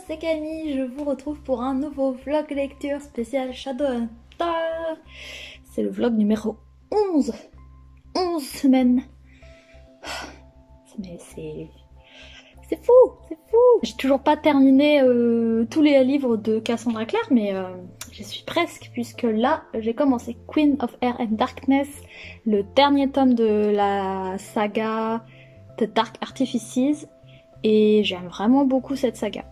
c'est Camille, je vous retrouve pour un nouveau vlog lecture spécial Shadowhunter. C'est le vlog numéro 11. 11 semaines. Mais c'est fou, c'est fou. J'ai toujours pas terminé tous les livres de Cassandra Clare, mais j'y suis presque, puisque là, j'ai commencé Queen of Air and Darkness, le dernier tome de la saga The Dark Artifices, et j'aime vraiment beaucoup cette saga.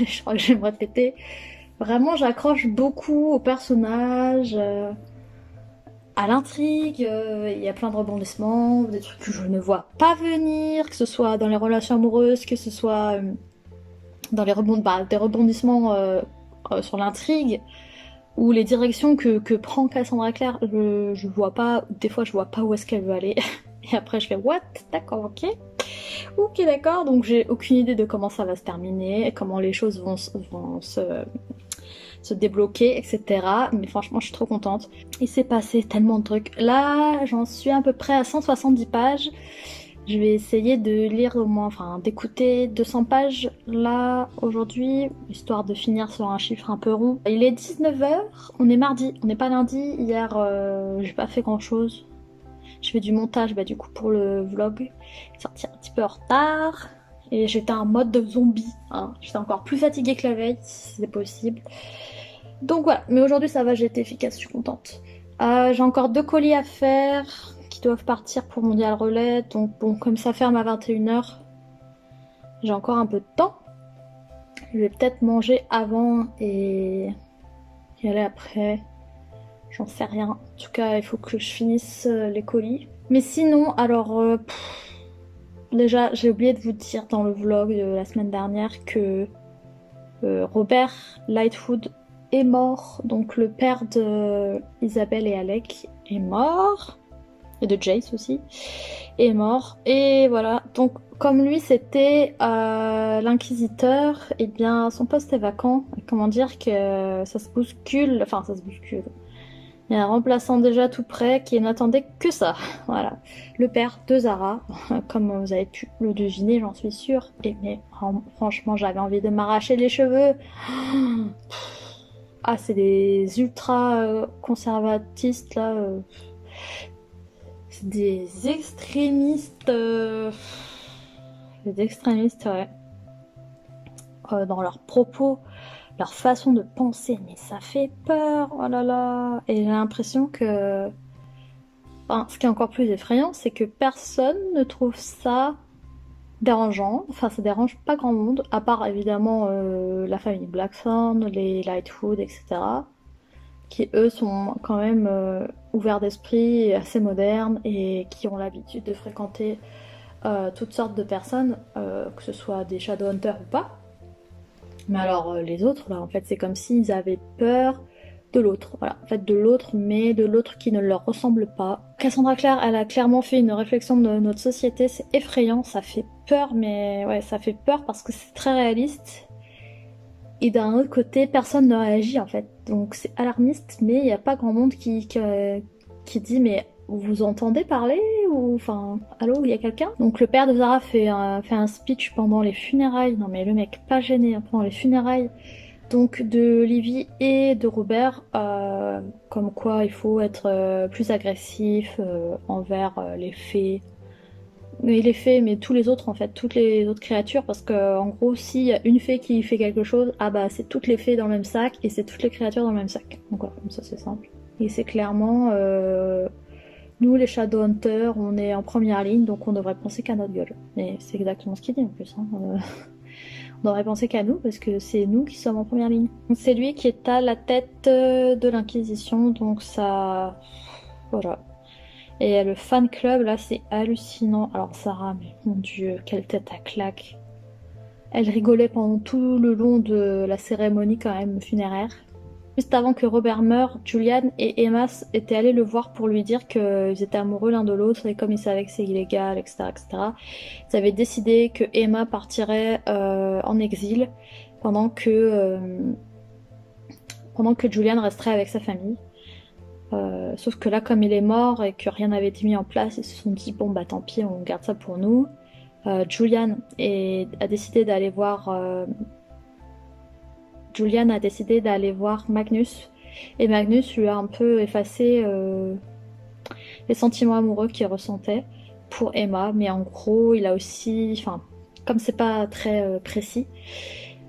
Je crois que je vais me répéter. Vraiment, j'accroche beaucoup aux personnages, à l'intrigue. Il y a plein de rebondissements, des trucs que je ne vois pas venir, que ce soit dans les relations amoureuses, que ce soit dans les des rebondissements sur l'intrigue, ou les directions que prend Cassandra Clare. Je vois pas, des fois je vois pas où est-ce qu'elle veut aller. Et après je fais what? D'accord, ok. Ok, d'accord, donc j'ai aucune idée de comment ça va se terminer, comment les choses vont se débloquer, etc. Mais franchement, je suis trop contente. Il s'est passé tellement de trucs. Là, j'en suis à peu près à 170 pages. Je vais essayer de lire au moins, enfin d'écouter 200 pages là aujourd'hui, histoire de finir sur un chiffre un peu rond. Il est 19h, on est mardi, on n'est pas lundi. Hier, j'ai pas fait grand chose. Je fais du montage du coup pour le vlog, sorti un petit peu en retard, et j'étais en mode de zombie, hein. J'étais encore plus fatiguée que la veille, si c'est possible. Donc voilà, mais aujourd'hui ça va, j'ai été efficace, je suis contente. J'ai encore 2 colis à faire, qui doivent partir pour Mondial Relais, donc bon, comme ça ferme à 21h, j'ai encore un peu de temps. Je vais peut-être manger avant et y aller après. J'en sais rien. En tout cas, il faut que je finisse les colis. Mais sinon, alors... déjà, j'ai oublié de vous dire dans le vlog de la semaine dernière que Robert Lightfoot est mort. Donc le père de Isabelle et Alec est mort. Et de Jace aussi. Est mort. Et voilà. Donc comme lui c'était l'inquisiteur, et bien son poste est vacant. Comment dire que ça se bouscule. Enfin, ça se bouscule. Il y a un remplaçant déjà tout prêt qui n'attendait que ça. Voilà. Le père de Zara, comme vous avez pu le deviner, j'en suis sûre. Et mais franchement, j'avais envie de m'arracher les cheveux. Ah, c'est des ultra conservatistes là. C'est des extrémistes. Des extrémistes, ouais. Dans leurs propos, leur façon de penser, mais ça fait peur, oh là là. Et j'ai l'impression que... Enfin, ce qui est encore plus effrayant, c'est que personne ne trouve ça dérangeant. Enfin, ça dérange pas grand monde, à part évidemment la famille Blackthorn, les Lightfoot, etc. Qui eux sont quand même ouverts d'esprit, assez modernes, et qui ont l'habitude de fréquenter toutes sortes de personnes, que ce soit des Shadowhunters ou pas. Mais alors les autres, là, en fait, c'est comme s'ils avaient peur de l'autre. Voilà, en fait, de l'autre, mais de l'autre qui ne leur ressemble pas. Cassandra Clare, elle a clairement fait une réflexion de notre société, c'est effrayant, ça fait peur, mais ouais, ça fait peur parce que c'est très réaliste. Et d'un autre côté, personne ne réagit, en fait. Donc c'est alarmiste, mais il n'y a pas grand monde qui dit, mais vous entendez parler, ou enfin, allô, il y a quelqu'un? Donc le père de Zara fait un speech pendant les funérailles. Non mais le mec pas gêné, hein, pendant les funérailles donc de Livy et de Robert, comme quoi il faut être plus agressif envers les fées. Mais les fées, mais tous les autres en fait, toutes les autres créatures, parce que en gros, s'il y a une fée qui fait quelque chose, ah bah c'est toutes les fées dans le même sac et c'est toutes les créatures dans le même sac. Donc voilà, comme ça c'est simple. Et c'est clairement nous les Shadowhunters, on est en première ligne, donc on devrait penser qu'à notre gueule. Et c'est exactement ce qu'il dit en plus. Hein. On devrait penser qu'à nous, parce que c'est nous qui sommes en première ligne. C'est lui qui est à la tête de l'Inquisition, donc ça... Voilà. Et le fan club, là, c'est hallucinant. Alors Sarah, mais mon dieu, quelle tête à claque. Elle rigolait pendant tout le long de la cérémonie quand même funéraire. Juste avant que Robert meure, Julian et Emma étaient allés le voir pour lui dire qu'ils étaient amoureux l'un de l'autre, et comme ils savaient que c'est illégal, etc., etc., ils avaient décidé que Emma partirait en exil pendant que Julian resterait avec sa famille. Sauf que là, comme il est mort et que rien n'avait été mis en place, ils se sont dit bon bah tant pis, on garde ça pour nous. Julian a décidé d'aller voir Julian a décidé d'aller voir Magnus. Et Magnus lui a un peu effacé les sentiments amoureux qu'il ressentait pour Emma. Mais en gros, il a aussi... Enfin, comme c'est pas très précis,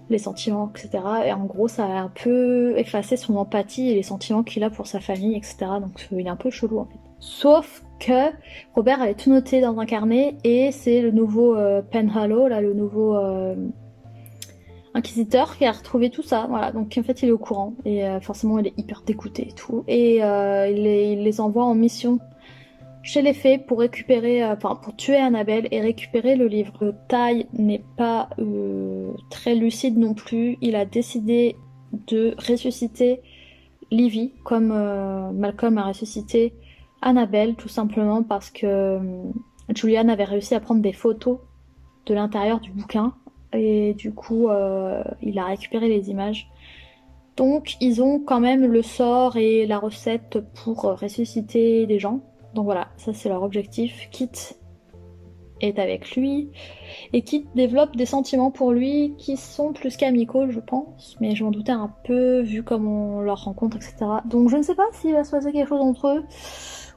les sentiments, etc. Et en gros, ça a un peu effacé son empathie et les sentiments qu'il a pour sa famille, etc. Donc il est un peu chelou en fait. Sauf que Robert avait tout noté dans un carnet et c'est le nouveau Penhallow, là, le nouveau inquisiteur qui a retrouvé tout ça. Voilà, donc en fait il est au courant et forcément il est hyper dégoûté et tout. Et il les envoie en mission chez les fées pour récupérer, enfin pour tuer Annabelle et récupérer le livre. Ty n'est pas très lucide non plus. Il a décidé de ressusciter Livy comme Malcolm a ressuscité Annabelle, tout simplement parce que Julian avait réussi à prendre des photos de l'intérieur du bouquin et du coup il a récupéré les images. Donc ils ont quand même le sort et la recette pour ressusciter des gens. Donc voilà, ça c'est leur objectif. Kit est avec lui et Kit développe des sentiments pour lui qui sont plus qu'amicaux, je pense, mais je m'en doutais un peu vu comme on leur rencontre, etc. Donc je ne sais pas s'il va se passer quelque chose entre eux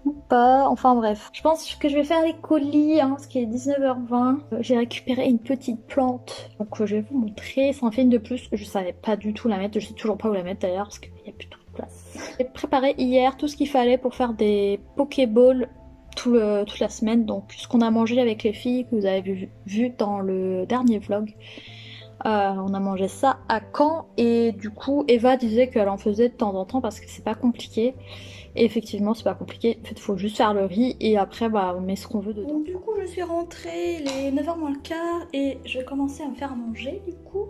ou pas, enfin bref. Je pense que je vais faire les colis, hein, parce qu'il est 19h20. J'ai récupéré une petite plante, donc je vais vous montrer. C'est un film de plus, je savais pas du tout la mettre, je sais toujours pas où la mettre d'ailleurs, parce qu'il y a plus trop de place. J'ai préparé hier tout ce qu'il fallait pour faire des Pokéballs toute la semaine, donc ce qu'on a mangé avec les filles, que vous avez vu dans le dernier vlog. On a mangé ça à Caen et du coup Eva disait qu'elle en faisait de temps en temps parce que c'est pas compliqué. Et effectivement c'est pas compliqué, en fait il faut juste faire le riz et après bah on met ce qu'on veut dedans. Donc du coup je suis rentrée les 9h moins le quart et je vais commencer à me faire manger du coup.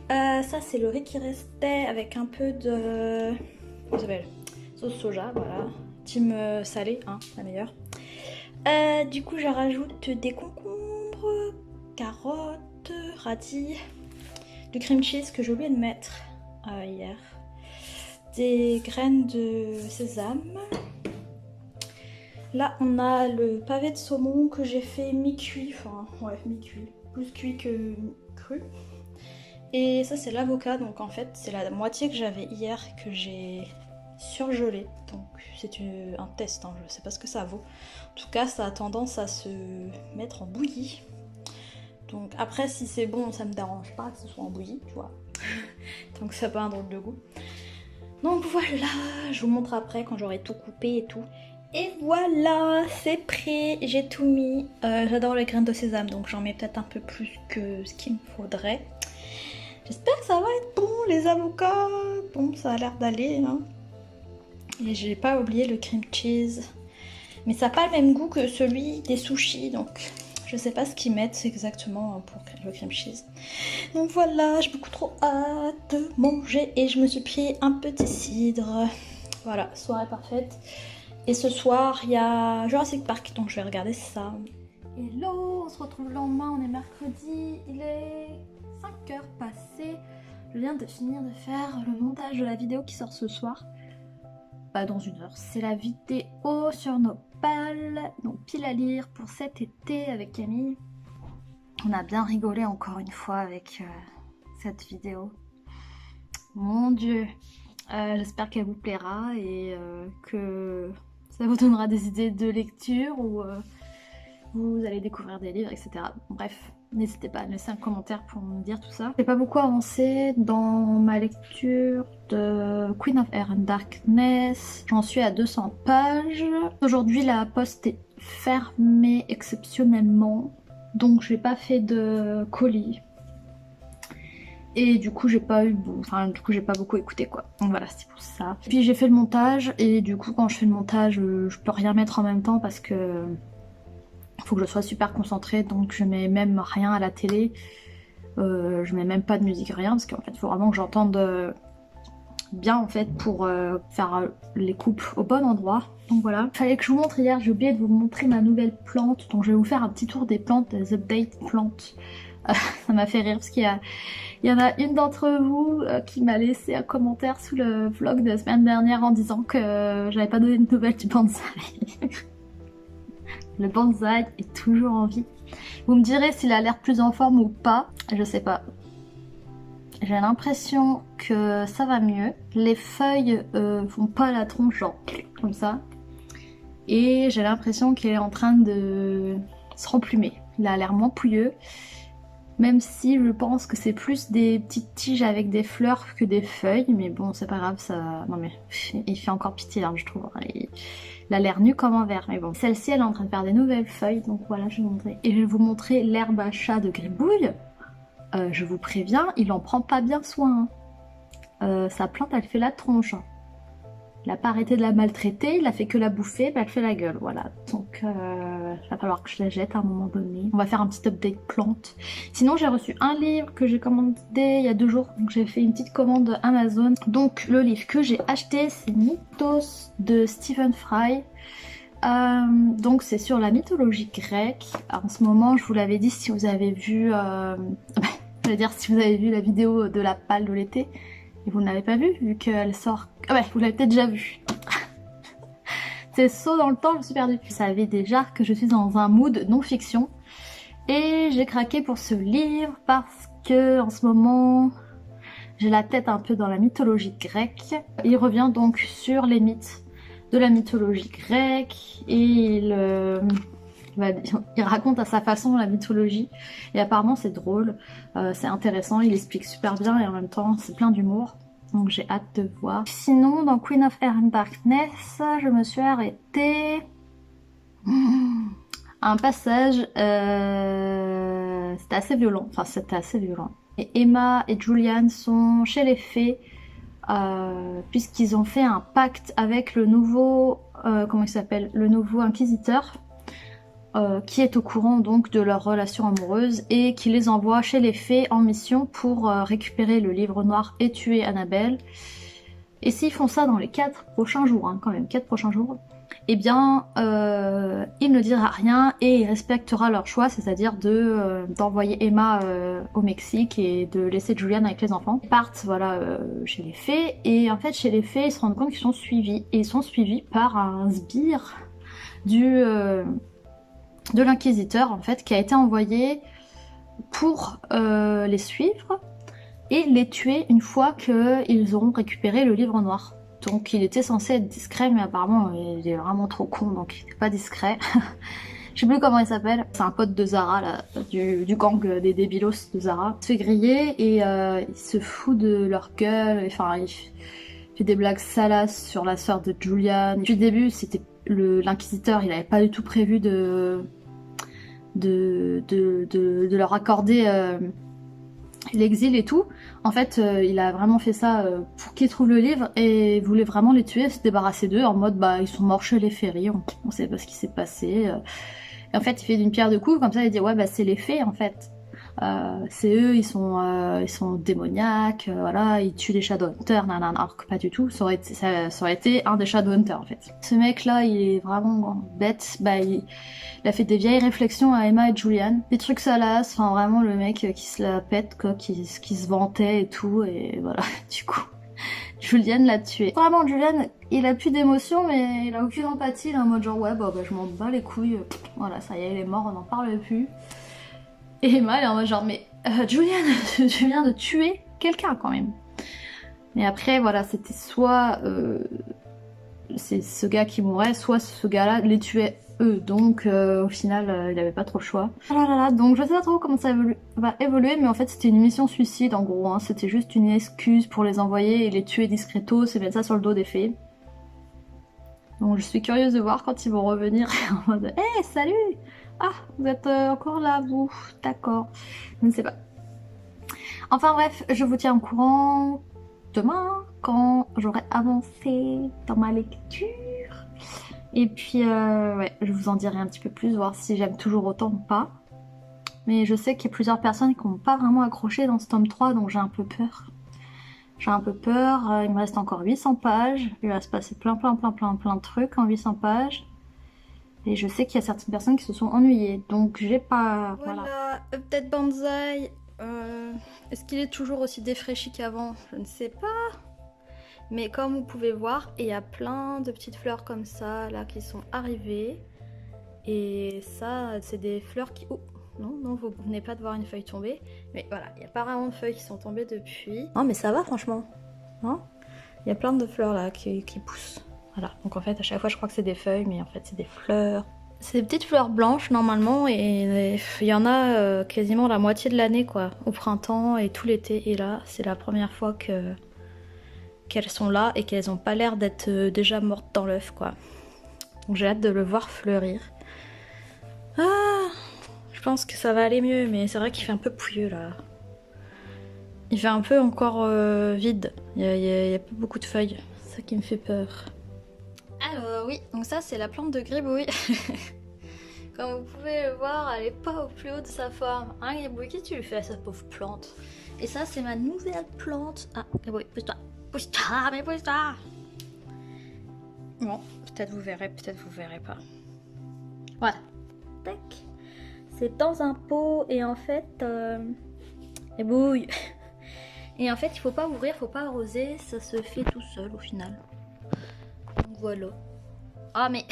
Ça c'est le riz qui restait avec un peu de... Comment ça s'appelle ? Sauce soja, voilà. Team salé, hein, la meilleure. Du coup je rajoute des concombres, carottes, radis, du cream cheese que j'ai oublié de mettre hier, des graines de sésame. Là on a le pavé de saumon que j'ai fait mi-cuit, enfin ouais mi-cuit, plus cuit que cru. Et ça c'est l'avocat, donc en fait c'est la moitié que j'avais hier que j'ai surgelé. Donc c'est un test, hein, je sais pas ce que ça vaut. En tout cas ça a tendance à se mettre en bouillie. Donc après si c'est bon ça me dérange pas que ce soit en bouillie, tu vois. Tant que ça n'a pas un drôle de goût. Donc voilà, je vous montre après quand j'aurai tout coupé et tout. Et voilà, c'est prêt, j'ai tout mis. J'adore les graines de sésame donc j'en mets peut-être un peu plus que ce qu'il me faudrait. J'espère que ça va être bon les avocats. Bon ça a l'air d'aller hein. Et j'ai pas oublié le cream cheese. Mais ça n'a pas le même goût que celui des sushis donc... Je sais pas ce qu'ils mettent exactement pour le cream cheese. Donc voilà, j'ai beaucoup trop hâte de manger et je me suis pris un petit cidre. Voilà, soirée parfaite. Et ce soir, il y a Jurassic Park, donc je vais regarder ça. Hello, on se retrouve le lendemain, on est mercredi, il est 5h passées. Je viens de finir de faire le montage de la vidéo qui sort ce soir. Pas dans 1 heure, c'est la vidéo sur nos pales, donc pile à lire pour cet été avec Camille. On a bien rigolé encore une fois avec cette vidéo. Mon dieu, j'espère qu'elle vous plaira et que ça vous donnera des idées de lecture ou vous allez découvrir des livres, etc. Bref, n'hésitez pas à me laisser un commentaire pour me dire tout ça. J'ai pas beaucoup avancé dans ma lecture de Queen of Air and Darkness. J'en suis à 200 pages. Aujourd'hui, la poste est fermée exceptionnellement, donc j'ai pas fait de colis. Et du coup j'ai pas beaucoup écouté quoi. Donc voilà, c'est pour ça. Puis j'ai fait le montage et du coup quand je fais le montage, je peux rien mettre en même temps parce que faut que je sois super concentrée, donc je mets même rien à la télé. Je mets même pas de musique, rien, parce qu'en fait il faut vraiment que j'entende bien en fait pour faire les coupes au bon endroit. Donc voilà. Fallait que je vous montre hier, j'ai oublié de vous montrer ma nouvelle plante, donc je vais vous faire un petit tour des plantes, des updates plantes. Ça m'a fait rire parce qu'il y en a une d'entre vous qui m'a laissé un commentaire sous le vlog de la semaine dernière en disant que j'avais pas donné de nouvelles du bonsaï. Le bonsaï est toujours en vie. Vous me direz s'il a l'air plus en forme ou pas, je sais pas. J'ai l'impression que ça va mieux. Les feuilles font pas la tronche genre comme ça. Et j'ai l'impression qu'il est en train de se remplumer. Il a l'air moins pouilleux. Même si je pense que c'est plus des petites tiges avec des fleurs que des feuilles. Mais bon, c'est pas grave, ça... Non mais, il fait encore pitié, hein, je trouve. Il a l'air nu comme un verre, mais bon. Celle-ci, elle est en train de faire des nouvelles feuilles, donc voilà, je vais vous montrer. Et je vais vous montrer l'herbe à chat de Gribouille. Je vous préviens, il en prend pas bien soin. Sa plante, elle fait la tronche. Il n'a pas arrêté de la maltraiter, il a fait que la bouffer, bah elle fait la gueule, voilà. Donc il va falloir que je la jette à un moment donné. On va faire un petit update plante. Sinon j'ai reçu un livre que j'ai commandé il y a 2 jours, donc j'ai fait une petite commande Amazon. Donc le livre que j'ai acheté c'est Mythos de Stephen Fry. Donc c'est sur la mythologie grecque. En ce moment je vous l'avais dit si vous avez vu... je veux dire si vous avez vu la vidéo de la palle de l'été. Et vous ne l'avez pas vu, vu qu'elle sort... Ah ouais, vous l'avez peut-être déjà vu. C'est saut dans le temps, je me suis perdue. Vous savez déjà que je suis dans un mood non-fiction. Et j'ai craqué pour ce livre parce que en ce moment, j'ai la tête un peu dans la mythologie grecque. Il revient donc sur les mythes de la mythologie grecque. Et il raconte à sa façon la mythologie. Et apparemment c'est drôle, c'est intéressant, il explique super bien et en même temps c'est plein d'humour. Donc j'ai hâte de voir. Sinon dans Queen of Air and Darkness, je me suis arrêtée à un passage, c'était assez violent. Enfin c'était assez violent. Et Emma et Julian sont chez les fées, puisqu'ils ont fait un pacte avec le nouveau, comment il s'appelle, le nouveau inquisiteur. Qui est au courant donc de leur relation amoureuse et qui les envoie chez les fées en mission pour récupérer le livre noir et tuer Annabelle. Et s'ils font ça dans les 4 prochains jours, hein, quand même 4 prochains jours, eh bien il ne dira rien et il respectera leur choix, c'est-à-dire d'envoyer Emma au Mexique et de laisser Julian avec les enfants. Ils partent voilà, chez les fées et en fait chez les fées ils se rendent compte qu'ils sont suivis et ils sont suivis par un sbire de l'inquisiteur en fait qui a été envoyé pour les suivre et les tuer une fois qu'ils auront récupéré le livre noir. Donc il était censé être discret mais apparemment il est vraiment trop con donc il n'est pas discret. Je sais plus comment il s'appelle, c'est un pote de Zara là, du gang des débilos de Zara. Il se fait griller et il se fout de leur gueule, enfin il fait des blagues salaces sur la sœur de Julian. Depuis le début c'était l'inquisiteur, il avait pas du tout prévu de leur accorder l'exil et tout. En fait, il a vraiment fait ça pour qu'ils trouvent le livre et voulait vraiment les tuer, se débarrasser d'eux en mode bah ils sont morts chez les Ferry, on sait pas ce qui s'est passé. Et en fait, il fait d'une pierre deux coups, comme ça il dit ouais bah c'est les fées en fait. C'est eux, ils sont démoniaques, voilà, ils tuent les Shadowhunters, nanana, alors que pas du tout, ça aurait été un des Shadowhunters en fait. Ce mec là, il est vraiment bête, bah il a fait des vieilles réflexions à Emma et Julian, des trucs salaces, enfin vraiment le mec qui se la pète quoi, qui se vantait et tout, et voilà, du coup, Julian l'a tué. Vraiment Julian, il a plus d'émotion mais il a aucune empathie, il est en mode genre ouais bah je m'en bats les couilles, voilà ça y est il est mort, on n'en parle plus. Et Emma elle est en mode genre mais Julian, tu viens de tuer quelqu'un quand même. Mais après voilà c'était soit c'est ce gars qui mourait, soit ce gars là les tuait eux, donc au final il avait pas trop le choix. Ah là là, donc je sais pas trop comment ça va évoluer mais en fait c'était une mission suicide en gros, hein. C'était juste une excuse pour les envoyer et les tuer discretos et mettre ça sur le dos des fées. Donc je suis curieuse de voir quand ils vont revenir en mode hey, salut! Ah, vous êtes encore là, vous? D'accord. Je ne sais pas. Enfin bref, je vous tiens au courant demain quand j'aurai avancé dans ma lecture. Et puis, ouais, je vous en dirai un petit peu plus, voir si j'aime toujours autant ou pas. Mais je sais qu'il y a plusieurs personnes qui n'ont pas vraiment accroché dans ce tome 3, donc j'ai un peu peur. J'ai un peu peur, il me reste encore 800 pages. Il va se passer plein de trucs en 800 pages. Et je sais qu'il y a certaines personnes qui se sont ennuyées, donc j'ai pas... Voilà, update Banzai. Est-ce qu'il est toujours aussi défraîchi qu'avant? Je ne sais pas. Mais comme vous pouvez voir, il y a plein de petites fleurs comme ça, là, qui sont arrivées. Et ça, c'est des fleurs qui... Oh, Non, non, vous venez pas de voir une feuille tomber. Mais voilà, il y a pas vraiment de feuilles qui sont tombées depuis. Non, mais ça va franchement. Hein, il y a plein de fleurs là qui poussent. Voilà, donc en fait à chaque fois je crois que c'est des feuilles, mais en fait c'est des fleurs. C'est des petites fleurs blanches normalement et il y en a quasiment la moitié de l'année quoi, au printemps et tout l'été. Et là c'est la première fois qu'elles sont là et qu'elles ont pas l'air d'être déjà mortes dans l'œuf quoi. Donc j'ai hâte de le voir fleurir. Ah, je pense que ça va aller mieux, mais c'est vrai qu'il fait un peu pouilleux là. Il fait un peu encore vide, il y a pas beaucoup de feuilles, c'est ça qui me fait peur. Alors oui, donc ça c'est la plante de gribouille. Comme vous pouvez le voir, elle est pas au plus haut de sa forme. Hein gribouille, qu'est-ce que tu lui fais à cette pauvre plante? Et ça c'est ma nouvelle plante. Ah gribouille, pousse-toi. Pousse-toi, mais pousse-toi. Bon, peut-être vous verrez, peut-être vous verrez pas. Voilà. Tac. C'est dans un pot et en fait... gribouille. Et en fait, il faut pas ouvrir, faut pas arroser, ça se fait tout seul au final. Donc voilà. Ah mais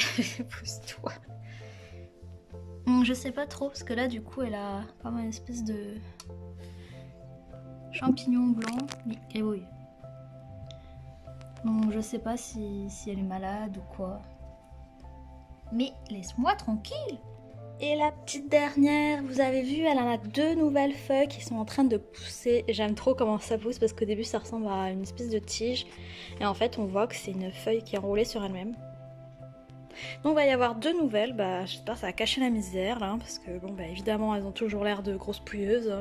pousse-toi. Je sais pas trop parce que là du coup elle a pas mal une espèce de champignon blanc. Mais gribouille. Donc je sais pas si elle est malade ou quoi. Mais laisse-moi tranquille. Et la petite dernière, vous avez vu, elle en a 2 nouvelles feuilles qui sont en train de pousser. J'aime trop comment ça pousse parce qu'au début ça ressemble à une espèce de tige. Et en fait on voit que c'est une feuille qui est enroulée sur elle-même. Donc il va y avoir 2 nouvelles, bah j'espère que ça va cacher la misère là, parce que bon bah évidemment elles ont toujours l'air de grosses pouilleuses.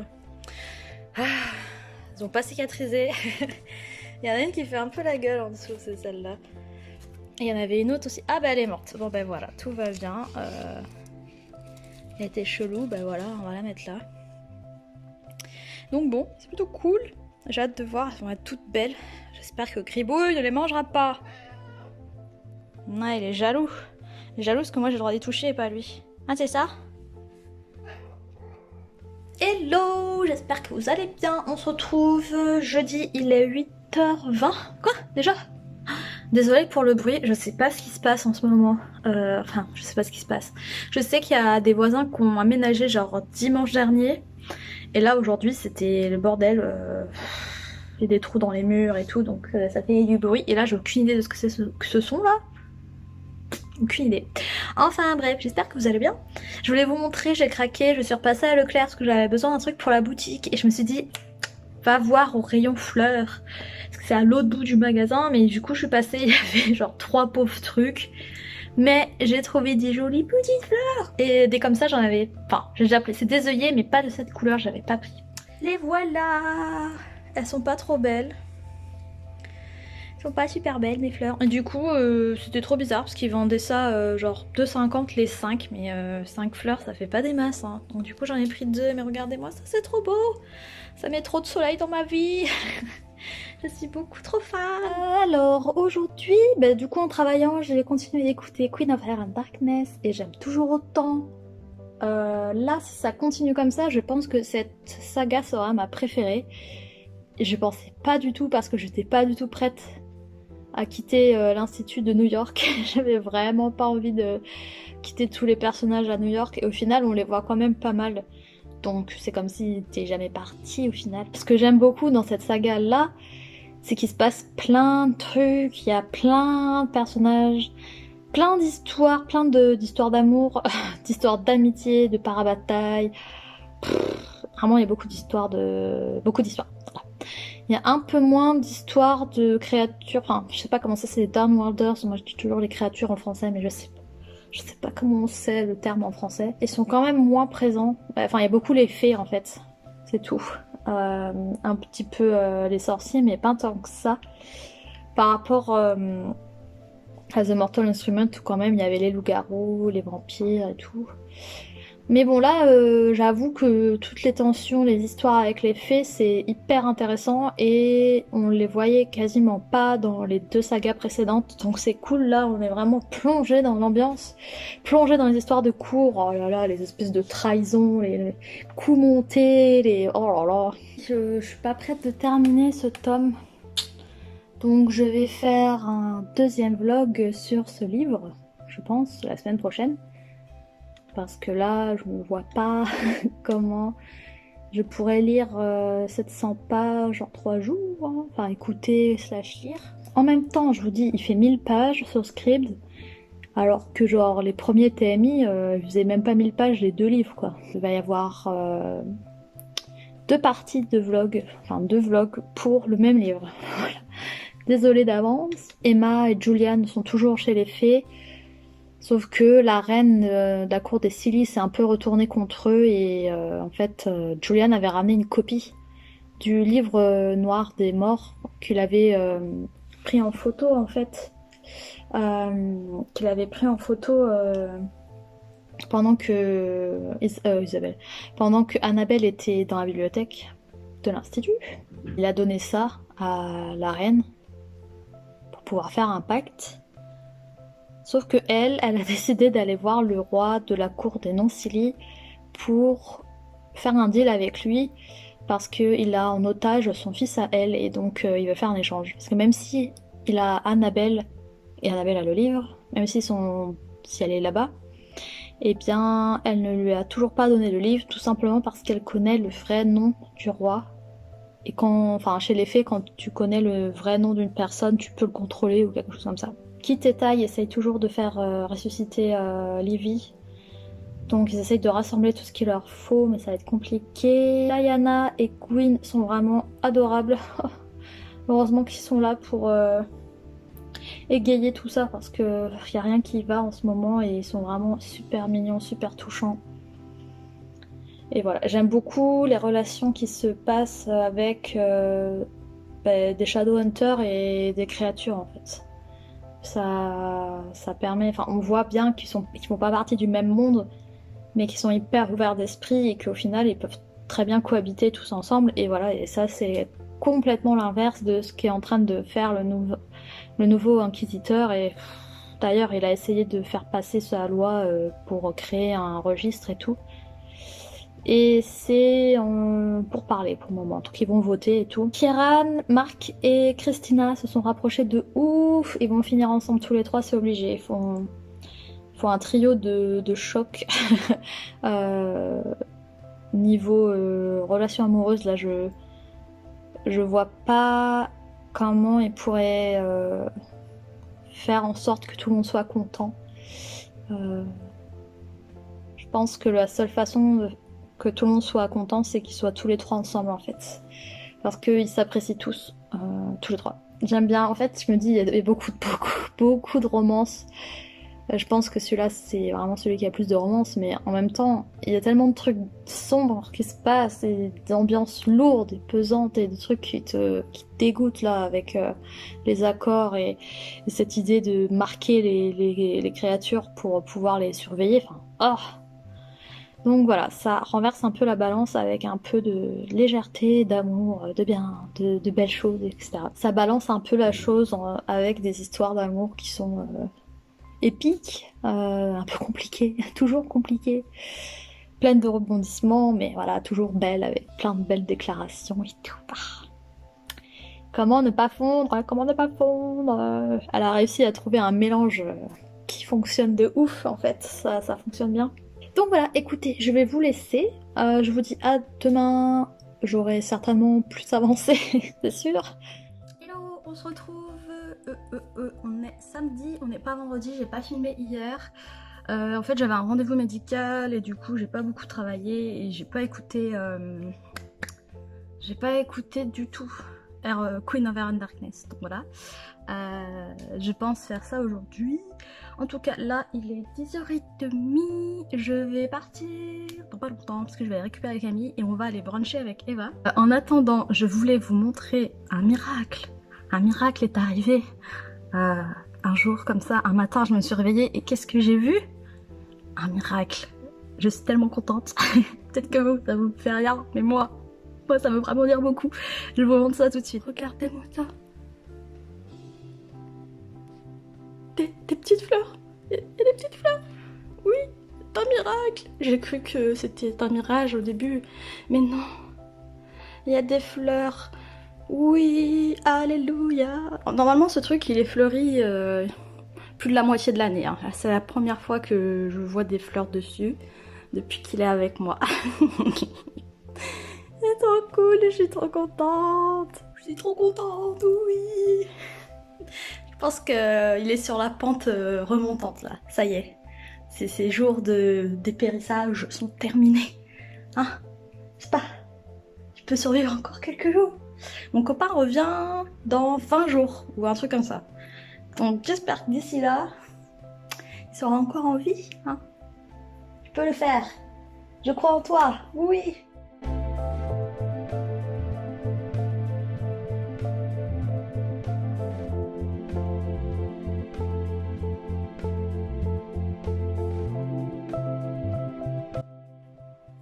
Ah, elles ont pas cicatrisé. Il y en a une qui fait un peu la gueule en dessous, c'est celle-là. Et il y en avait une autre aussi. Ah bah elle est morte. Bon bah voilà, tout va bien. Elle était chelou, bah voilà, on va la mettre là. Donc bon, c'est plutôt cool. J'ai hâte de voir, elles vont être toutes belles. J'espère que Gribouille ne les mangera pas. Non, il est jaloux. Il est jaloux parce que moi j'ai le droit d'y toucher et pas lui. Ah c'est ça? Hello, j'espère que vous allez bien. On se retrouve jeudi, il est 8h20. Quoi? Déjà? Désolée pour le bruit, je sais pas ce qui se passe en ce moment. Enfin, je sais pas ce qui se passe. Je sais qu'il y a des voisins qui ont aménagé genre dimanche dernier. Et là aujourd'hui c'était le bordel. Il y a des trous dans les murs et tout, donc ça fait du bruit. Et là j'ai aucune idée de ce que c'est que ce son là. Aucune idée. Enfin bref, j'espère que vous allez bien. Je voulais vous montrer, j'ai craqué, je suis repassée à Leclerc parce que j'avais besoin d'un truc pour la boutique. Et je me suis dit, va voir au rayon fleurs. Parce que c'est à l'autre bout du magasin, mais du coup je suis passée, il y avait genre 3 pauvres trucs. Mais j'ai trouvé des jolies petites fleurs. Et des comme ça j'en avais, enfin j'ai déjà pris. C'est des œillets mais pas de cette couleur, j'avais pas pris. Les voilà. Elles sont pas trop belles. Elles sont pas super belles mes fleurs. Et du coup c'était trop bizarre parce qu'ils vendaient ça genre 2,50 les 5. Mais 5 fleurs ça fait pas des masses hein. Donc du coup j'en ai pris 2. Mais regardez-moi ça c'est trop beau. Ça met trop de soleil dans ma vie. Je suis beaucoup trop fan. Alors aujourd'hui, bah, du coup en travaillant j'ai continué d'écouter Queen of Hair and Darkness. Et j'aime toujours autant. Là si ça continue comme ça je pense que cette saga sera ma préférée. Et je pensais pas du tout parce que j'étais pas du tout prête à quitter l'institut de New York. J'avais vraiment pas envie de quitter tous les personnages à New York. Et au final on les voit quand même pas mal. Donc c'est comme si t'es jamais parti au final. Ce que j'aime beaucoup dans cette saga là, c'est qu'il se passe plein de trucs, il y a plein de personnages, plein d'histoires, plein d'histoires d'amour, d'histoires d'amitié, de parabataille. Vraiment il y a beaucoup d'histoires beaucoup d'histoires. Voilà. Il y a un peu moins d'histoires de créatures, enfin je sais pas comment ça, c'est les Downworlders, moi je dis toujours les créatures en français mais je sais pas comment c'est le terme en français. Ils sont quand même moins présents. Enfin, il y a beaucoup les fées en fait. C'est tout. Un petit peu les sorciers, mais pas tant que ça. Par rapport à The Mortal Instrument, où quand même il y avait les loups-garous, les vampires et tout. Mais bon là, j'avoue que toutes les tensions, les histoires avec les fées, c'est hyper intéressant et on les voyait quasiment pas dans les 2 sagas précédentes. Donc c'est cool, là on est vraiment plongé dans l'ambiance, plongé dans les histoires de cour. Oh là là, les espèces de trahisons, les coups montés, les... Oh là là. Je suis pas prête de terminer ce tome. Donc je vais faire un 2e vlog sur ce livre, je pense, la semaine prochaine. parce que là, je ne vois pas comment je pourrais lire 700 pages en 3 jours, hein. Enfin écouter slash lire. En même temps, je vous dis, il fait 1000 pages sur Scribd, alors que genre les premiers TMI, ils faisaient même pas 1000 pages les 2 livres quoi. Il va y avoir 2 parties de vlog, enfin 2 vlogs pour le même livre. Voilà. Désolée d'avance. Emma et Julian sont toujours chez les fées. Sauf que la reine de la cour des Silly s'est un peu retournée contre eux et en fait Julian avait ramené une copie du livre noir des morts qu'il avait pris en photo en fait. Qu'il avait pris en photo pendant que Isabelle, pendant que Annabelle était dans la bibliothèque de l'institut. Il a donné ça à la reine pour pouvoir faire un pacte. Sauf que elle a décidé d'aller voir le roi de la cour des non-Silly pour faire un deal avec lui parce qu'il a en otage son fils à elle et donc il veut faire un échange. Parce que même si il a Annabelle et Annabelle a le livre, même si elle est là-bas, eh bien elle ne lui a toujours pas donné le livre tout simplement parce qu'elle connaît le vrai nom du roi. Et chez les fées, quand tu connais le vrai nom d'une personne, tu peux le contrôler ou quelque chose comme ça. Kit et Tai essayent toujours de faire ressusciter Livy. Donc ils essayent de rassembler tout ce qu'il leur faut, mais ça va être compliqué. Diana et Gwyn sont vraiment adorables. Heureusement qu'ils sont là pour égayer tout ça, parce que y a rien qui va en ce moment et ils sont vraiment super mignons, super touchants. Et voilà, j'aime beaucoup les relations qui se passent avec des Shadowhunters et des créatures en fait. Ça permet, enfin on voit bien qu'ils font pas partie du même monde, mais qu'ils sont hyper ouverts d'esprit et qu'au final ils peuvent très bien cohabiter tous ensemble. Et voilà, et ça c'est complètement l'inverse de ce qu'est en train de faire le nouveau inquisiteur. Et d'ailleurs il a essayé de faire passer sa loi pour créer un registre et tout. Et c'est pour parler pour le moment, donc ils vont voter et tout. Kieran, Mark et Christina se sont rapprochés de ouf, ils vont finir ensemble tous les trois, c'est obligé. Ils font un trio de choc. Niveau relation amoureuse, là je vois pas comment ils pourraient faire en sorte que tout le monde soit content. Je pense que la seule façon que tout le monde soit content, c'est qu'ils soient tous les trois ensemble en fait. Parce qu'ils s'apprécient tous les trois. J'aime bien, en fait, je me dis, il y a beaucoup de romances. Je pense que celui-là, c'est vraiment celui qui a plus de romances, mais en même temps, il y a tellement de trucs sombres qui se passent, et des ambiances lourdes et pesantes, et des trucs qui te dégoûtent là, avec les accords et cette idée de marquer les créatures pour pouvoir les surveiller. Enfin, oh! Donc voilà, ça renverse un peu la balance avec un peu de légèreté, d'amour, de bien, de belles choses, etc. Ça balance un peu la chose avec des histoires d'amour qui sont épiques, un peu compliquées, toujours compliquées, pleines de rebondissements, mais voilà, toujours belles, avec plein de belles déclarations et tout. Comment ne pas fondre, hein, comment ne pas fondre. Elle a réussi à trouver un mélange qui fonctionne de ouf en fait, ça fonctionne bien. Donc voilà, écoutez, je vais vous laisser. Je vous dis à demain. J'aurai certainement plus avancé, c'est sûr. Hello, on se retrouve. On est samedi, on n'est pas vendredi, j'ai pas filmé hier. En fait, j'avais un rendez-vous médical et du coup, j'ai pas beaucoup travaillé et j'ai pas écouté du tout Queen of Air and Darkness. Donc voilà. Je pense faire ça aujourd'hui. En tout cas, là, il est 10h30. Je vais partir dans pas longtemps parce que je vais récupérer Camille et on va aller bruncher avec Eva. En attendant, je voulais vous montrer un miracle. Un miracle est arrivé. Un jour comme ça, un matin, je me suis réveillée et qu'est-ce que j'ai vu? Un miracle. Je suis tellement contente. Peut-être que vous, ça vous fait rien, mais moi, ça veut vraiment dire beaucoup. Je vous montre ça tout de suite. Regardez-moi ça. Des petites fleurs. Il y a des petites fleurs. Oui, c'est un miracle. J'ai cru que c'était un mirage au début, mais non. Il y a des fleurs. Oui, alléluia. Normalement, ce truc, il est fleuri plus de la moitié de l'année. Hein. C'est la première fois que je vois des fleurs dessus depuis qu'il est avec moi. C'est trop cool, je suis trop contente. Je suis trop contente, oui. Je pense qu'il est sur la pente remontante là, ça y est. Ces jours de dépérissage sont terminés. Hein? Je sais pas, je peux survivre encore quelques jours. Mon copain revient dans 20 jours ou un truc comme ça. Donc j'espère que d'ici là, il sera encore en vie. Hein? Tu peux le faire. Je crois en toi. Oui.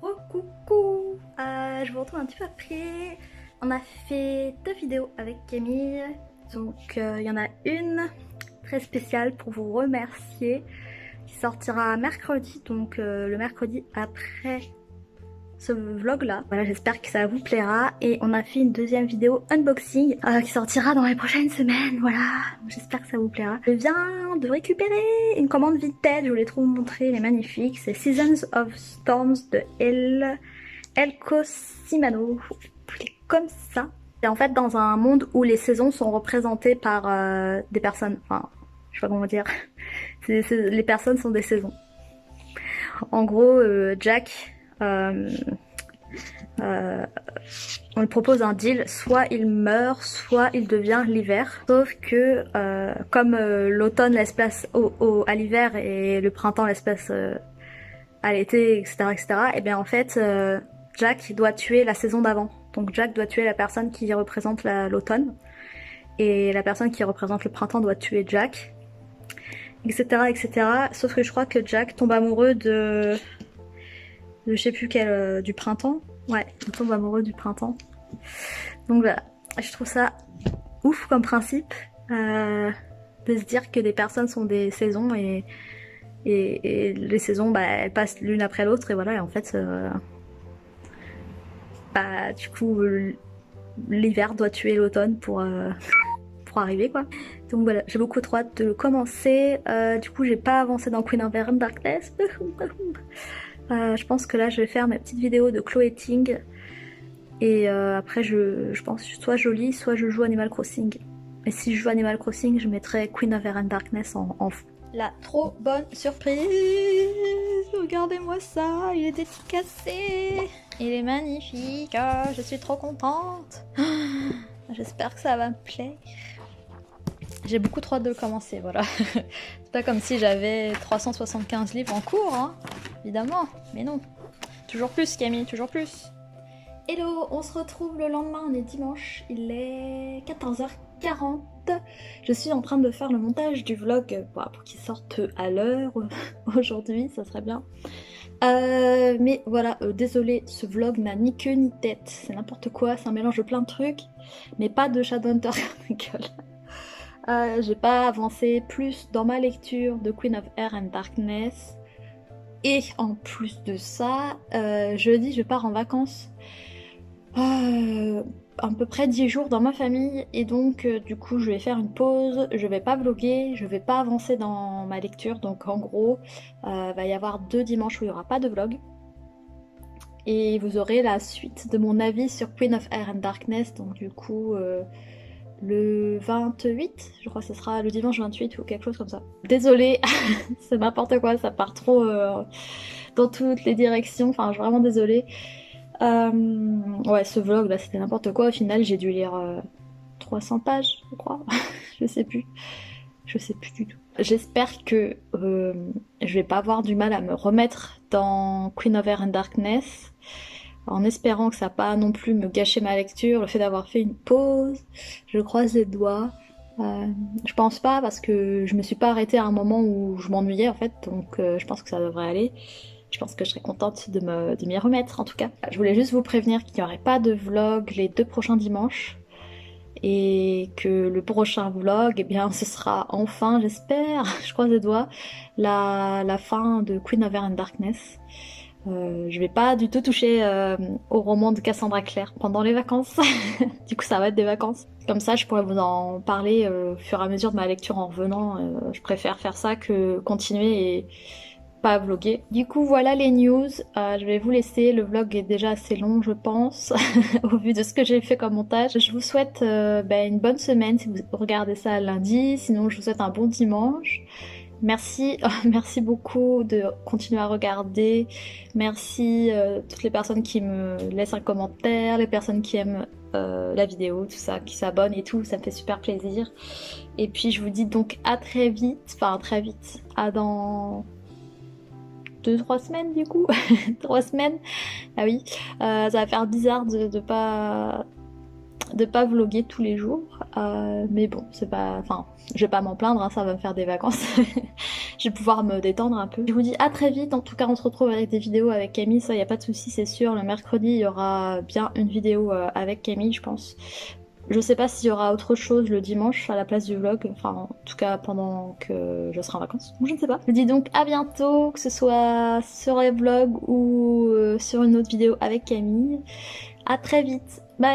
Oh coucou. Je vous retrouve un petit peu après. On a fait 2 vidéos avec Camille. Donc il y en a une très spéciale pour vous remercier qui sortira mercredi, donc le mercredi après ce vlog là. Voilà, j'espère que ça vous plaira. Et on a fait une deuxième vidéo unboxing qui sortira dans les prochaines semaines. Voilà, j'espère que ça vous plaira. Je viens de récupérer une commande Vinted, je voulais trop vous montrer, elle est magnifique. C'est Seasons of Storms de Elko Shimano. Il est comme ça. C'est en fait dans un monde où les saisons sont représentées par des personnes, enfin je sais pas comment dire, les personnes sont des saisons. En gros, Jack, on lui propose un deal, soit il meurt, soit il devient l'hiver. Sauf que comme l'automne laisse place à l'hiver et le printemps laisse place à l'été, etc., etc., et bien en fait, Jack doit tuer la saison d'avant. Donc Jack doit tuer la personne qui représente l'automne. Et la personne qui représente le printemps doit tuer Jack. Etc., etc. Sauf que je crois que Jack tombe amoureux de je sais plus quel, du printemps. Ouais, il tombe amoureux du printemps. Donc voilà, je trouve ça ouf comme principe de se dire que des personnes sont des saisons et les saisons, bah, elles passent l'une après l'autre et voilà, et en fait, bah, du coup, l'hiver doit tuer l'automne pour arriver quoi. Donc voilà, j'ai beaucoup trop hâte de commencer. Du coup, j'ai pas avancé dans Queen of Darkness. Je pense que là, je vais faire ma petite vidéo de Chloé Ting. Et après, je pense soit je lis, soit je joue Animal Crossing. Et si je joue Animal Crossing, je mettrai Queen of Darkness en fond. La trop bonne surprise! Regardez-moi ça, il est dédicacé! Il est magnifique, oh, je suis trop contente! J'espère que ça va me plaire. J'ai beaucoup trop hâte de le commencer, voilà. C'est pas comme si j'avais 375 livres en cours, hein, évidemment, mais non. Toujours plus, Camille, toujours plus. Hello, on se retrouve le lendemain, on est dimanche, il est 14h40. Je suis en train de faire le montage du vlog pour qu'il sorte à l'heure aujourd'hui, ça serait bien. Mais voilà, désolé, ce vlog n'a ni queue ni tête, c'est n'importe quoi, c'est un mélange de plein de trucs, mais pas de Shadowhunter. J'ai pas avancé plus dans ma lecture de Queen of Air and Darkness. Et en plus de ça, jeudi je pars en vacances. À peu près 10 jours dans ma famille. Et donc du coup je vais faire une pause. Je vais pas vlogger, je vais pas avancer dans ma lecture. Donc en gros, va y avoir 2 dimanches où il y aura pas de vlog. Et vous aurez la suite de mon avis sur Queen of Air and Darkness. Donc du coup... le 28, je crois que ce sera le dimanche 28 ou quelque chose comme ça. Désolée, c'est n'importe quoi, ça part trop dans toutes les directions, enfin je suis vraiment désolée. Ouais, ce vlog là c'était n'importe quoi, au final j'ai dû lire 300 pages, je crois, je sais plus du tout. J'espère que je vais pas avoir du mal à me remettre dans Queen of Air and Darkness, en espérant que ça va pas non plus me gâcher ma lecture, le fait d'avoir fait une pause, je croise les doigts. Je pense pas parce que je me suis pas arrêtée à un moment où je m'ennuyais en fait, donc je pense que ça devrait aller. Je pense que je serai contente de m'y remettre en tout cas. Je voulais juste vous prévenir qu'il n'y aurait pas de vlog les 2 prochains dimanches. Et que le prochain vlog, eh bien ce sera enfin, j'espère, je croise les doigts, la fin de Queen of Air and Darkness. Je vais pas du tout toucher au roman de Cassandra Clare pendant les vacances. Du coup, ça va être des vacances. Comme ça, je pourrais vous en parler au fur et à mesure de ma lecture en revenant. Je préfère faire ça que continuer et pas vlogger. Du coup, voilà les news. Je vais vous laisser. Le vlog est déjà assez long, je pense, au vu de ce que j'ai fait comme montage. Je vous souhaite une bonne semaine si vous regardez ça lundi. Sinon, je vous souhaite un bon dimanche. Merci, merci beaucoup de continuer à regarder. Merci toutes les personnes qui me laissent un commentaire, les personnes qui aiment la vidéo, tout ça, qui s'abonnent et tout, ça me fait super plaisir. Et puis je vous dis donc à très vite, enfin très vite, à dans 2-3 semaines du coup, 3 semaines. Ah oui, ça va faire bizarre de pas vlogger tous les jours, mais bon, c'est pas, enfin, je vais pas m'en plaindre, hein, ça va me faire des vacances. Je vais pouvoir me détendre un peu. Je vous dis à très vite, en tout cas on se retrouve avec des vidéos avec Camille, ça y a pas de souci, c'est sûr. Le mercredi il y aura bien une vidéo avec Camille, je pense. Je sais pas s'il y aura autre chose le dimanche à la place du vlog, enfin en tout cas pendant que je serai en vacances, je ne sais pas. Je vous dis donc à bientôt, que ce soit sur les vlogs ou sur une autre vidéo avec Camille. À très vite.